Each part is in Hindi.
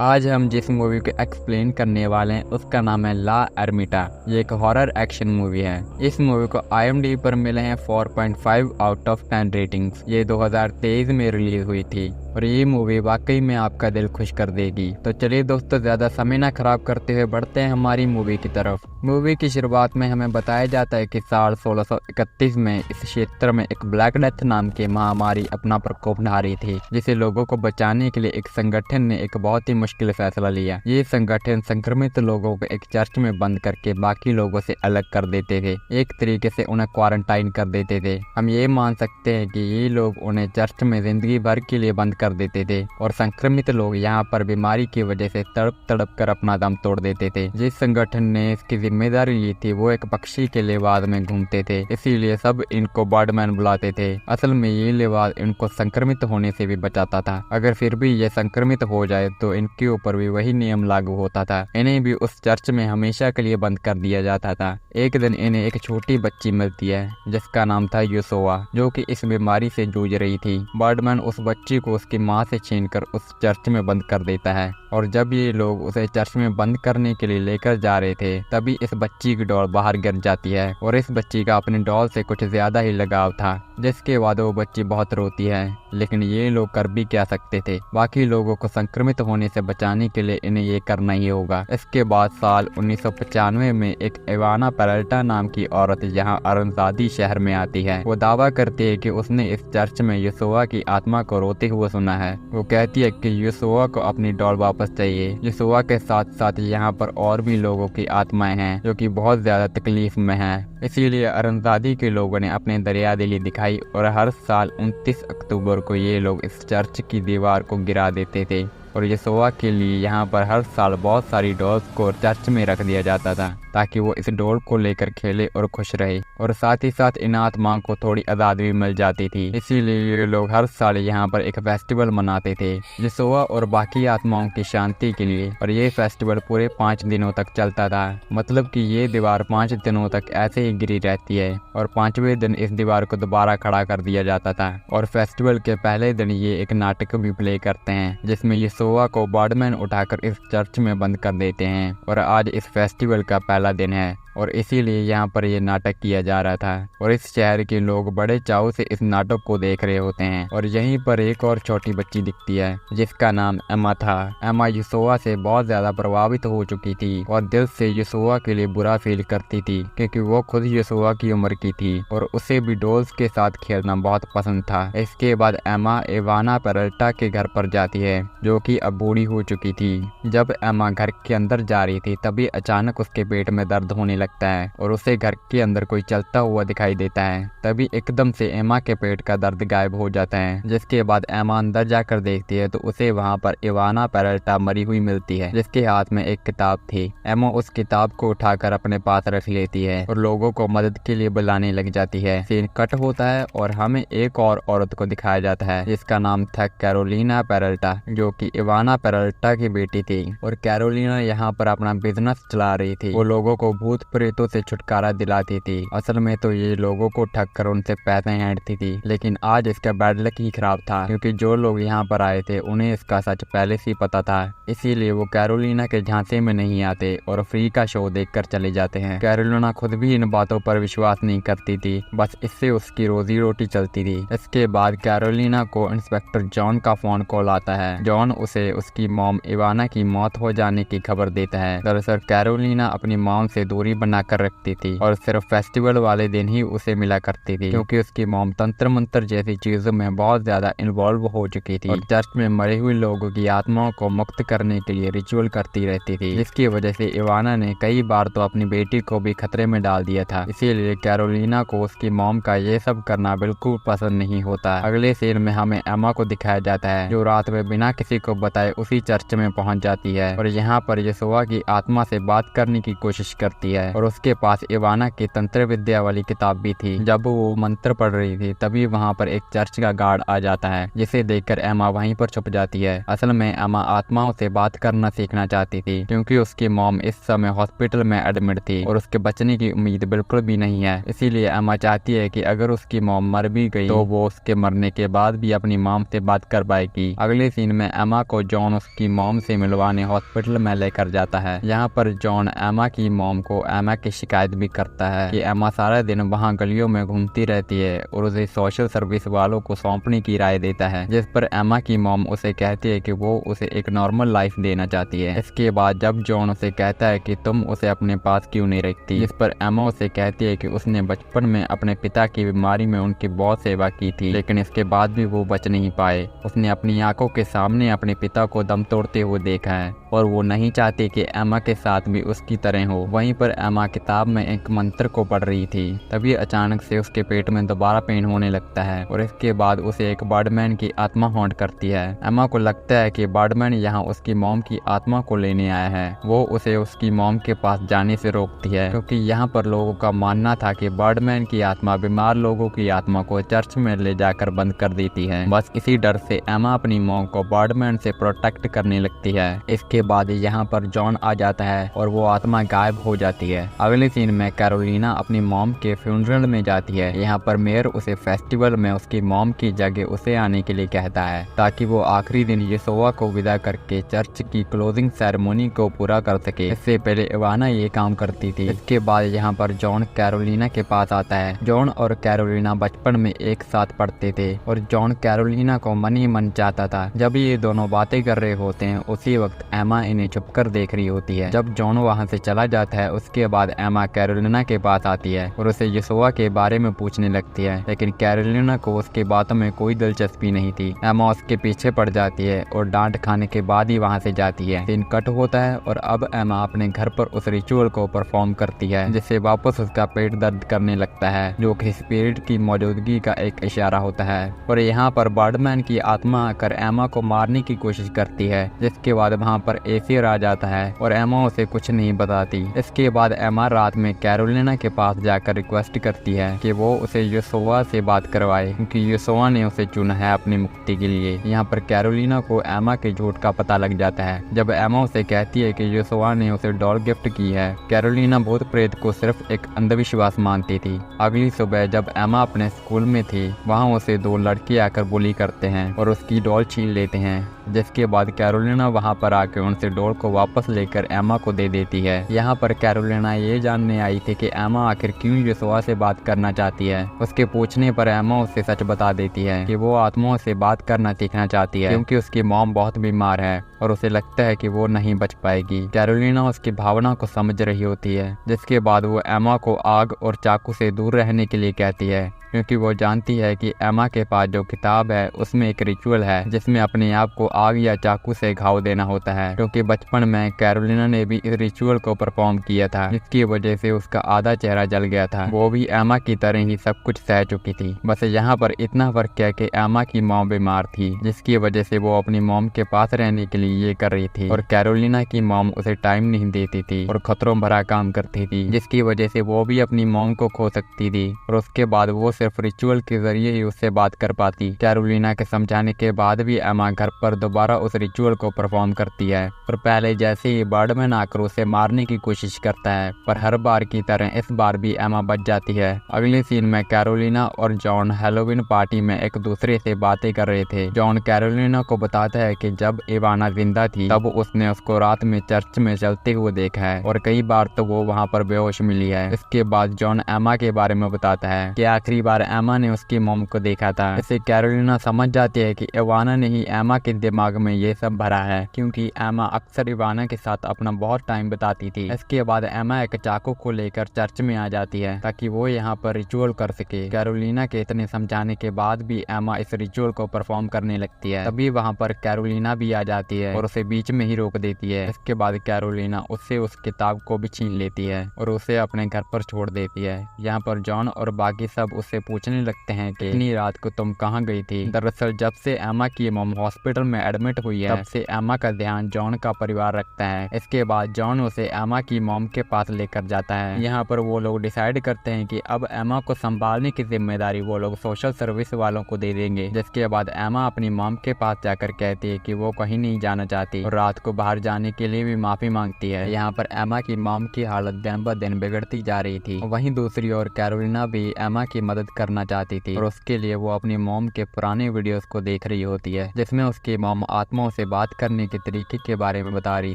आज हम जिस मूवी को एक्सप्लेन करने वाले हैं उसका नाम है ला एर्मिटा। ये एक हॉरर एक्शन मूवी है। इस मूवी को IMDb पर मिले हैं 4.5 आउट ऑफ 10 रेटिंग्स। ये 2023 में रिलीज हुई थी और ये मूवी वाकई में आपका दिल खुश कर देगी। तो चलिए दोस्तों, ज्यादा समय ना खराब करते हुए बढ़ते हैं हमारी मूवी की तरफ। मूवी की शुरुआत में हमें बताया जाता है कि साल 1631 में इस क्षेत्र में एक ब्लैक डेथ नाम की महामारी अपना प्रकोप ढा रही थी, जिसे लोगों को बचाने के लिए एक संगठन ने एक बहुत ही मुश्किल फैसला लिया। ये संगठन संक्रमित लोगों को एक चर्च में बंद करके बाकी लोगों से अलग कर देते थे। एक तरीके से उन्हें क्वारंटाइन कर देते थे। हम ये मान सकते हैं कि ये लोग उन्हें चर्च में जिंदगी भर के लिए बंद कर देते थे और संक्रमित लोग यहाँ पर बीमारी की वजह से तड़प तड़प कर अपना दम तोड़ देते थे। जिस संगठन ने इसकी जिम्मेदारी ली थी वो एक पक्षी के लिबास में घूमते थे, इसीलिए सब इनको बर्डमैन बुलाते थे। असल में ये लिबास इनको संक्रमित होने से भी बचाता था। अगर फिर भी ये संक्रमित हो जाए तो इनके ऊपर भी वही नियम लागू होता था। इन्हें भी उस चर्च में हमेशा के लिए बंद कर दिया जाता था। एक दिन इन्हें एक छोटी बच्ची मिलती है जिसका नाम था यूसोवा, जो कि इस बीमारी से जूझ रही थी। बर्डमैन उस बच्ची को उसकी माँ से छीनकर उस चर्च में बंद कर देता है और जब ये लोग उसे चर्च में बंद करने के लिए लेकर जा रहे थे तभी इस बच्ची की डॉल बाहर गिर जाती है और इस बच्ची का अपने डॉल से कुछ ज्यादा ही लगाव था, जिसके बाद वो बच्ची बहुत रोती है। लेकिन ये लोग कर भी क्या सकते थे, बाकी लोगों को संक्रमित होने से बचाने के लिए इन्हें ये करना ही होगा। इसके बाद साल 1995 में एक इवाना पेरेल्टा नाम की औरत यहाँ अरनजादी शहर में आती है। वो दावा करती है कि उसने इस चर्च में यीशुआ की आत्मा को रोते हुए सुना है। वो कहती है कि यीशुआ को अपनी डॉल वापस चाहिए। यीशुआ के साथ साथ यहाँ पर और भी लोगों की आत्माएं हैं जो कि बहुत ज्यादा तकलीफ में हैं। इसीलिए अरनजादी के लोगों ने अपने दरिया दिली दिखाई और हर साल 29 अक्टूबर को ये लोग इस चर्च की दीवार को गिरा देते थे और यीशुआ के लिए यहाँ पर हर साल बहुत सारी डॉल्स को चर्च में रख दिया जाता था ताकि वो इस डॉल को लेकर खेले और खुश रहे, और साथ ही साथ इन आत्माओं को थोड़ी आज़ादी भी मिल जाती थी। इसीलिए ये लोग हर साल यहाँ पर एक फेस्टिवल मनाते थे यीशुआ और बाकी आत्माओं की शांति के लिए, और ये फेस्टिवल पूरे 5 दिनों तक चलता था। मतलब कि ये दीवार 5 दिनों तक ऐसे ही गिरी रहती है और 5वें दिन इस दीवार को दोबारा खड़ा कर दिया जाता था। और फेस्टिवल के पहले दिन ये एक नाटक भी प्ले करते हैं जिसमें यीशुआ को बर्डमैन उठाकर इस चर्च में बंद कर देते हैं। और आज इस फेस्टिवल का पहला दिन है और इसीलिए यहाँ पर ये नाटक किया जा रहा था और इस शहर के लोग बड़े चाव से इस नाटक को देख रहे होते हैं। और यहीं पर एक और छोटी बच्ची दिखती है जिसका नाम एमा था। एमा यीशुआ से बहुत ज्यादा प्रभावित हो चुकी थी और दिल से यीशुआ के लिए बुरा फील करती थी क्योंकि वो खुद यीशुआ की उम्र की थी और उसे भी डॉल्स के साथ खेलना बहुत पसंद था। इसके बाद एमा इवाना पेरेल्टा के घर पर जाती है जो कि अब बूढ़ी हो चुकी थी। जब एमा घर के अंदर जा रही थी तभी अचानक उसके पेट में दर्द होने लगता है और उसे घर के अंदर कोई चलता हुआ दिखाई देता है। तभी एकदम से एमा के पेट का दर्द गायब हो जाता है। जिसके बाद एमा अंदर जाकर देखती है तो उसे वहाँ पर इवाना पेरेल्टा मरी हुई मिलती है जिसके हाथ में एक किताब थी। एमा उस किताब को उठाकर अपने पास रख लेती है और लोगों को मदद के लिए बुलाने लग जाती है। सीन कट होता है और हमें एक और औरत को दिखाया जाता है जिसका नाम था कैरोलिना पेरेल्टा, जो कि इवाना पेरेल्टा की बेटी थी। और कैरोलिना यहाँ पर अपना बिजनेस चला रही थी। वो लोगों को भूत प्रेतों से छुटकारा दिलाती थी। असल में तो ये लोगों को ठग कर उनसे पैसे ऐंठती थी, लेकिन आज इसका बैड लक ही खराब था क्योंकि जो लोग यहाँ पर आए थे उन्हें इसका सच पहले से पता था। इसीलिए वो कैरोलिना के झांसे में नहीं आते और फ्री का शो देखकर चले जाते हैं। कैरोलिना खुद भी इन बातों पर विश्वास नहीं करती थी, बस इससे उसकी रोजी रोटी चलती थी। इसके बाद कैरोलिना को इंस्पेक्टर जॉन का फोन कॉल आता है। जॉन उसे उसकी मॉम इवाना की मौत हो जाने की खबर देता है। दरअसल कैरोलिना अपनी मॉम से दूरी बनाकर रखती थी और सिर्फ फेस्टिवल वाले दिन ही उसे मिला करती थी क्योंकि उसकी मॉम तंत्र मंत्र जैसी चीजों में बहुत ज्यादा इन्वॉल्व हो चुकी थी और चर्च में मरे हुए लोगों की आत्माओं को मुक्त करने के लिए रिचुअल करती रहती थी, जिसकी वजह से इवाना ने कई बार तो अपनी बेटी को भी खतरे में डाल दिया था। इसीलिए कैरोलिना को उसकी मॉम का ये सब करना बिल्कुल पसंद नहीं होता। अगले सीन में हमें एमा को दिखाया जाता है जो रात में बिना किसी को बताए उसी चर्च में पहुंच जाती है और यहाँ पर यीशुआ की आत्मा से बात करने की कोशिश करती है और उसके पास इवाना की तंत्र विद्या वाली किताब भी थी। जब वो मंत्र पढ़ रही थी तभी वहाँ पर एक चर्च का गार्ड आ जाता है जिसे देखकर एमा वहीं पर छुप जाती है। असल में एमा आत्माओं से बात करना सीखना चाहती थी क्योंकि उसकी मॉम इस समय हॉस्पिटल में एडमिट थी और उसके बचने की उम्मीद बिल्कुल भी नहीं है। इसीलिए एमा चाहती है कि अगर उसकी मॉम मर भी गई तो वो उसके मरने के बाद भी अपनी मॉम से बात कर पाएगी। अगले सीन में एमा को जॉन उसकी मॉम से मिलवाने हॉस्पिटल में लेकर जाता है। यहाँ पर जॉन एमा की मॉम को एमा की शिकायत भी करता है कि एमा सारा दिन वहाँ गलियों में घूमती रहती है और उसे सोशल सर्विस वालों को सौंपने की राय देता है, जिस पर एमा की मॉम उसे कहती है कि वो उसे एक नॉर्मल लाइफ देना चाहती है। इसके बाद जब जॉन उसे कहता है कि तुम उसे अपने पास क्यों नहीं रखती, जिस पर एमा उसे कहती है कि उसने बचपन में अपने पिता की बीमारी में उनकी बहुत सेवा की थी, लेकिन इसके बाद भी वो बच नहीं पाए। उसने अपनी आंखों के सामने अपने पिता को दम तोड़ते हुए देखा है और वो नहीं चाहती कि एमा के साथ भी उसकी तरह हो। वहीं पर एमा किताब में एक मंत्र को पढ़ रही थी, तभी अचानक से उसके पेट में दोबारा पेन होने लगता है और इसके बाद उसे एक बर्डमैन की आत्मा हॉन्ट करती है। एमा को लगता है कि बर्डमैन यहाँ उसकी मॉम की आत्मा को लेने आया है। वो उसे उसकी मॉम के पास जाने से रोकती है, क्योंकि यहाँ पर लोगों का मानना था कि बर्डमैन की आत्मा बीमार लोगों की आत्मा को चर्च में ले जाकर बंद कर देती है। बस इसी डर से एमा अपनी मॉम को बर्डमैन से प्रोटेक्ट करने लगती है। इसके बाद यहाँ पर जॉन आ जाता है और वो आत्मा गायब हो जाती है। अगले सीन में कैरोलिना अपनी मॉम के फ्यूनरल में जाती है। यहाँ पर मेयर उसे फेस्टिवल में उसकी मॉम की जगह उसे आने के लिए कहता है, ताकि वो आखिरी दिन यीशुआ को विदा करके चर्च की क्लोजिंग सेरेमनी को पूरा कर सके। इससे पहले इवाना ये काम करती थी। इसके बाद यहाँ पर जॉन कैरोलिना के पास आता है। जॉन और कैरोलिना बचपन में एक साथ पढ़ते थे और जॉन कैरोलिना को मन ही मन चाहता था। जब ये दोनों बातें कर रहे होते हैं उसी वक्त एमा इन्हें छुपकर देख रही होती है। जब जॉन वहाँ से चला जाता है उसके बाद एमा कैरोलिना के पास आती है और उसे यीशुआ के बारे में पूछने लगती है, लेकिन कैरोलिना को उसकी बातों में कोई दिलचस्पी नहीं थी। एमा उसके पीछे पड़ जाती है और डांट खाने के बाद ही वहाँ से जाती है। सीन कट होता है और अब एमा अपने घर पर उस रिचुअल को परफॉर्म करती है, जिससे वापस उसका पेट दर्द करने लगता है, जो कि स्पिरिट की मौजूदगी का एक इशारा होता है। और यहाँ पर बर्डमैन की आत्मा आकर एमा को मारने की कोशिश करती है, जिसके बाद वहाँ पर एसियर आ जाता है और एमा उसे कुछ नहीं बताती। इसके बाद एमा रात में कैरोलिना के पास जाकर रिक्वेस्ट करती है कि वो उसे यीशुआ से बात करवाए, क्योंकि यीशुआ ने उसे चुना है अपनी मुक्ति के लिए। यहाँ पर कैरोलिना को एमा के झूठ का पता लग जाता है जब एमा उसे कहती है कि यीशुआ ने उसे डॉल गिफ्ट की है। कैरोलिना भूत प्रेत को सिर्फ एक अंधविश्वास मानती थी। अगली सुबह जब एमा अपने स्कूल में थी वहाँ उसे दो लड़के आकर बुली करते हैं और उसकी डॉल छीन लेते हैं, जिसके बाद कैरोलिना वहाँ पर आकर उनसे डॉल को वापस लेकर एमा को दे देती है। यहाँ पर कैरोलिना ये जानने आई थी कि एमा आखिर क्यों यीशुआ से बात करना चाहती है। उसके पूछने पर एमा उसे सच बता देती है कि वो आत्माओं से बात करना सीखना चाहती है, क्योंकि उसकी मॉम बहुत बीमार है और उसे लगता है कि वो नहीं बच पाएगी। कैरोलिना उसकी भावना को समझ रही होती है, जिसके बाद वो एमा को आग और चाकू से दूर रहने के लिए कहती है, क्योंकि वो जानती है कि एमा के पास जो किताब है उसमें एक रिचुअल है जिसमें अपने आप को आग या चाकू से घाव देना होता है, क्योंकि बचपन में कैरोलिना ने भी इस रिचुअल को परफॉर्म किया था, जिसकी वजह से उसका आधा चेहरा जल गया था। वो भी एमा की तरह ही सब कुछ सह चुकी थी। बस यहाँ पर इतना फर्क है कि एमा की मॉम बीमार थी, जिसकी वजह से वो अपनी मॉम के पास रहने के लिए ये कर रही थी, और कैरोलिना की मॉम उसे टाइम नहीं देती थी और खतरों भरा काम करती थी, जिसकी वजह से वो भी अपनी मॉम को खो सकती थी और उसके बाद वो सिर्फ रिचुअल के जरिए ही उससे बात कर पाती। कैरोलिना के समझाने के बाद भी एमा घर पर दोबारा उस रिचुअल को परफॉर्म करती है, पर पहले जैसे ही बर्डमैन आकर उसे मारने की कोशिश करता है, पर हर बार की तरह इस बार भी एमा बच जाती है। अगले सीन में कैरोलिना और जॉन हैलोवीन पार्टी में एक दूसरे से बातें कर रहे थे। जॉन कैरोलिना को बताता है कि जब इवाना जिंदा थी तब उसने उसको रात में चर्च में चलते हुए देखा है और कई बार तो वो वहाँ पर बेहोश मिली है। इसके बाद जॉन एमा के बारे में बताता है कि आखिरी बार एमा ने उसकी मॉम को देखा था। इससे कैरोलिना समझ जाती है कि इवाना ने ही एमा के दिमाग में ये सब भरा है, क्योंकि एमा अक्सर इवाना के साथ अपना बहुत टाइम बिताती थी। इसके बाद एमा एक चाकू को लेकर चर्च में आ जाती है ताकि वो यहाँ पर रिचुअल कर सके। कैरोलिना के इतने समझाने के बाद भी एमा इस रिचुअल को परफॉर्म करने लगती है। तभी वहाँ पर कैरोलिना भी आ जाती है और उसे बीच में ही रोक देती है। इसके बाद कैरोलिना उससे उस किताब को भी छीन लेती है और उसे अपने घर पर छोड़ देती है। यहाँ पर जॉन और बाकी सब उससे पूछने लगते हैं कि इतनी रात को तुम कहाँ गई थी। दरअसल जब से एमा की मॉम हॉस्पिटल में एडमिट हुई है तब से एमा का ध्यान जॉन का परिवार रखता है। इसके बाद जॉन उसे एमा की मॉम के पास लेकर जाता है। यहाँ पर वो लोग डिसाइड करते हैं कि अब एमा को संभालने की जिम्मेदारी वो लोग सोशल सर्विस वालों को दे देंगे। जिसके बाद एमा अपनी मॉम के पास जाकर कहती है कि वो कहीं नहीं जाना चाहती और रात को बाहर जाने के लिए भी माफी मांगती है। यहाँ पर एमा की मॉम की हालत दिन ब दिन बिगड़ती जा रही थी। वहीं दूसरी ओर कैरोलिना भी एमा की मदद मदद करना चाहती थी और उसके लिए वो अपनी मॉम के पुराने वीडियोस को देख रही होती है जिसमें उसकी मॉम आत्माओं से बात करने के तरीके के बारे में बता रही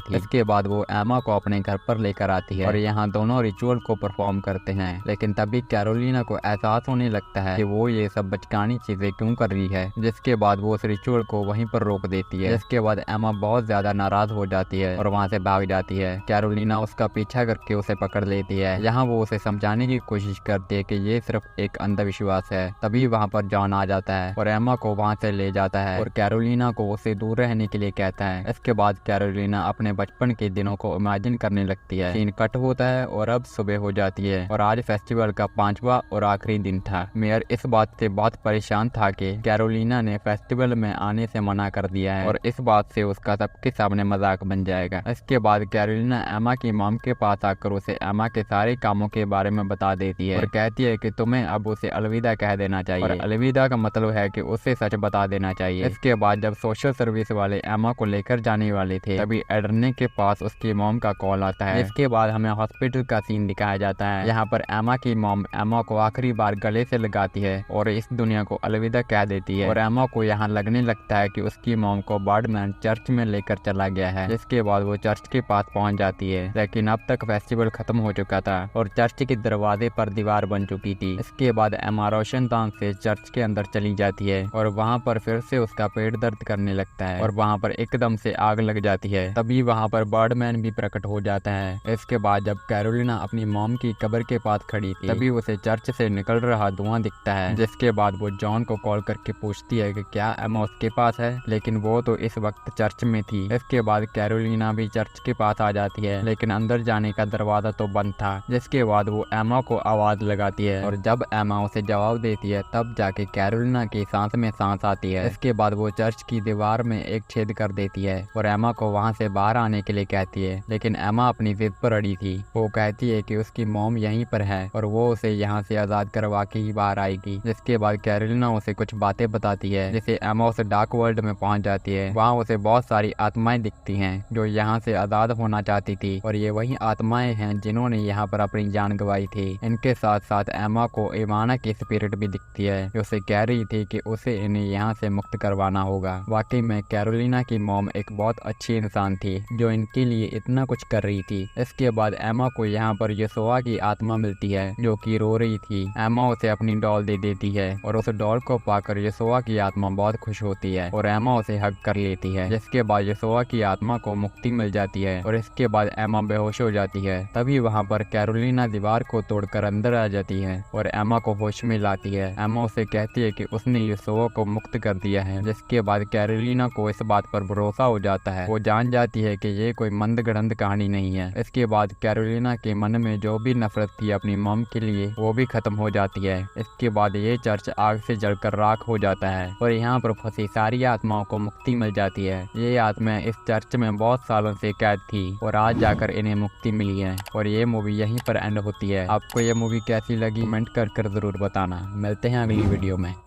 थी। इसके बाद वो एमा को अपने घर पर लेकर आती है और यहाँ दोनों रिचुअल को परफॉर्म करते हैं। लेकिन तभी कैरोलिना को एहसास होने लगता है कि वो ये सब बचकानी चीजें क्यों कर रही है, जिसके बाद वो उस रिचुअल को वहीं पर रोक देती है। इसके बाद एमा बहुत ज्यादा नाराज हो जाती है और वहाँ से भाग जाती है। कैरोलिना उसका पीछा करके उसे पकड़ लेती है। यहाँ वो उसे समझाने की कोशिश करती है कि ये सिर्फ एक अंधविश्वास है। तभी वहाँ पर जॉन आ जाता है और एमा को वहाँ से ले जाता है और कैरोलिना को उसे दूर रहने के लिए कहता है। इसके बाद कैरोलिना अपने बचपन के दिनों को इमेजिन करने लगती है। सीन कट होता है और अब सुबह हो जाती है और आज फेस्टिवल का 5वां और आखिरी दिन था। मेयर इस बात से बहुत परेशान था कि कैरोलिना ने फेस्टिवल में आने से मना कर दिया है और इस बात से उसका सबके सामने मजाक बन जाएगा। इसके बाद कैरोलिना एमा की मॉम के पास आकर उसे एमा के सारे कामों के बारे में बता देती है और कहती है कि तुम्हें अब उसे अलविदा कह देना चाहिए। और अलविदा का मतलब है कि उसे सच बता देना चाहिए। इसके बाद जब सोशल सर्विस वाले एमा को लेकर जाने वाले थे तभी एडर्ने के पास उसकी मॉम का कॉल आता है। इसके बाद हमें हॉस्पिटल का सीन दिखाया जाता है। यहाँ पर एमा की मॉम एमा को आखिरी बार गले से लगाती है और इस दुनिया को अलविदा कह देती है और एमा को यहाँ लगने लगता है कि उसकी मॉम को बार्डमैन चर्च में लेकर चला गया है। जिसके बाद वो चर्च के पास पहुँच जाती है। लेकिन अब तक फेस्टिवल खत्म हो चुका था और चर्च के दरवाजे पर दीवार बन चुकी थी। इसके बाद एमा रोशनदान से चर्च के अंदर चली जाती है और वहाँ पर फिर से उसका पेट दर्द करने लगता है और वहाँ पर एकदम से आग लग जाती है। तभी वहाँ पर बर्डमैन भी प्रकट हो जाता है। इसके बाद जब कैरोलिना अपनी मॉम की कब्र के पास खड़ी थी तभी उसे चर्च से निकल रहा धुआं दिखता है। जिसके बाद वो जॉन को कॉल करके पूछती है कि क्या एमा उसके पास है, लेकिन वो तो इस वक्त चर्च में थी। इसके बाद कैरोलिना भी चर्च के पास आ जाती है लेकिन अंदर जाने का दरवाजा तो बंद था। जिसके बाद वो एमा को आवाज लगाती है और जब एमा उसे जवाब देती है तब जाके कैरोलिना की सांस में सांस आती है। इसके बाद वो चर्च की दीवार में एक छेद कर देती है और एमा को वहाँ से बाहर आने के लिए कहती है। लेकिन एमा अपनी जिद पर अड़ी थी। वो कहती है कि उसकी मॉम यहीं पर है और वो उसे यहाँ से आजाद करवा के ही बाहर आएगी। जिसके बाद कैरोलिना उसे कुछ बातें बताती है जिससे एमा उसे डार्क वर्ल्ड में पहुँच जाती है। वहाँ उसे बहुत सारी आत्माएं दिखती हैं जो यहाँ से आजाद होना चाहती थी और ये वही आत्माएं हैं जिन्होंने यहाँ पर अपनी जान गंवाई थी। इनके साथ साथ एमा को इवाना की स्पिरिट भी दिखती है जो उसे कह रही थी कि उसे इन्हें यहाँ से मुक्त करवाना होगा। वाकई में कैरोलिना की मॉम एक बहुत अच्छी इंसान थी जो इनके लिए इतना कुछ कर रही थी। इसके बाद एमा को यहाँ पर यशोआ की आत्मा मिलती है जो कि रो रही थी। एमा उसे अपनी डॉल दे देती है और उस डॉल को पाकर यशोआ की आत्मा बहुत खुश होती है और एमा उसे हग कर लेती है। जिसके बाद यशोआ की आत्मा को मुक्ति मिल जाती है और इसके बाद एमा बेहोश हो जाती है। तभी वहाँ पर कैरोलिना दीवार को तोड़कर अंदर आ जाती है और एमा को होश में लाती है। एमा उसे कहती है कि उसने यशोआ को मुक्त कर दिया है। जिसके बाद कैरोलिना को इस बात पर भरोसा हो जाता है। वो जान जाती है कि ये कोई मंदगढ़ंत कहानी नहीं है। इसके बाद कैरोलिना के मन में जो भी नफरत थी अपनी मॉम के लिए वो भी खत्म हो जाती है। इसके बाद ये चर्च आग से जलकर राख हो जाता है और यहाँ पर फंसी सारी आत्माओं को मुक्ति मिल जाती है। ये आत्माएं इस चर्च में बहुत सालों से कैद थी और आज जाकर इन्हें मुक्ति मिली है और ये मूवी यहीं पर एंड होती है। आपको ये मूवी कैसी लगी कमेंट कर जरूर बताना। मिलते हैं अगली वीडियो में।